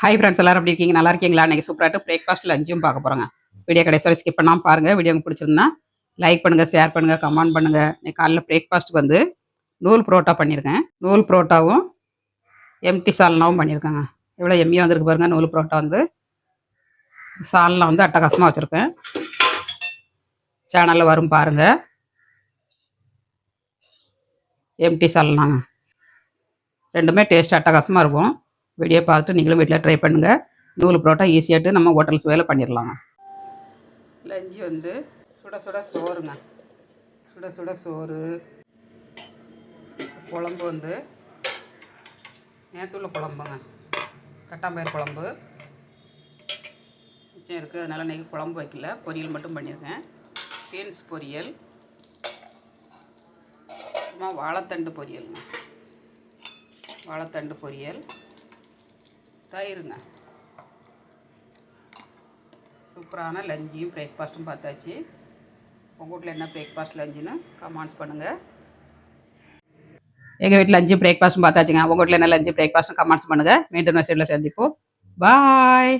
Hi friends, எல்லாரும் எப்படி இருக்கீங்க? நல்லா இருக்கீங்களா? இன்றைக்கி சூப்பராகிட்டு பிரேக்ஃபாஸ்ட் லஞ்சும் பார்க்க போகிறோங்க. வீடியோ கடைசி வரை ஸ்கிப் பண்ணாமல் பாருங்கள். வீடியோ உங்களுக்கு பிடிச்சிருந்தா லைக் பண்ணுங்கள், ஷேர் பண்ணுங்கள், கமெண்ட் பண்ணுங்கள். இன்னைக்கு காலையில் பிரேக்ஃபாஸ்ட்டுக்கு வந்து நூல் புரோட்டா பண்ணியிருக்கேன். நூல் புரோட்டாவும் எம்டி சால்னாவும் பண்ணியிருக்கேங்க. எவ்வளோ எம்மியாக வந்திருக்கு பாருங்கள். நூல் புரோட்டா வந்து சால்னா வந்து அட்டகாசமாக வச்சுருக்கேன். சேனலில் வரும் பாருங்கள். எம்டி சால்னாங்க, ரெண்டுமே டேஸ்ட் அட்டகாசமாக இருக்கும். வீடியோ பார்த்துட்டு நீங்களும் வீட்டில் ட்ரை பண்ணுங்கள். நூல் புரோட்டா ஈஸியாகிட்டு நம்ம ஹோட்டல்ஸ் வேலை பண்ணிடலாங்க. லஞ்சு வந்து சுட சுட சோறுங்க. சுட சுட சோறு. குழம்பு வந்து நேற்றுள்ள குழம்புங்க, கட்டாம்பயிர் குழம்பு மிச்சம் இருக்குது. அதனால் இன்றைக்கி குழம்பு வைக்கல, பொரியல் மட்டும் பண்ணியிருக்கேன். பீன்ஸ் பொரியல், சும்மா வாழைத்தண்டு பொரியலுங்க. வாழைத்தண்டு பொரியல், தயிருங்க. சூப்பரான லஞ்சையும் பிரேக்ஃபாஸ்ட்டும் பார்த்தாச்சு. உங்கள் வீட்டில் என்ன பிரேக்ஃபாஸ்ட் லஞ்சுன்னு கமெண்ட்ஸ் பண்ணுங்கள். எங்கள் வீட்டில் லஞ்சு பிரேக்ஃபாஸ்ட்டும் பார்த்தாச்சுங்க. உங்கள் வீட்டில் என்ன லஞ்சு பிரேக்ஃபாஸ்ட்டும் கமெண்ட்ஸ் பண்ணுங்கள். மீண்டும் மெசேஜில் சந்திப்போம். பாய்.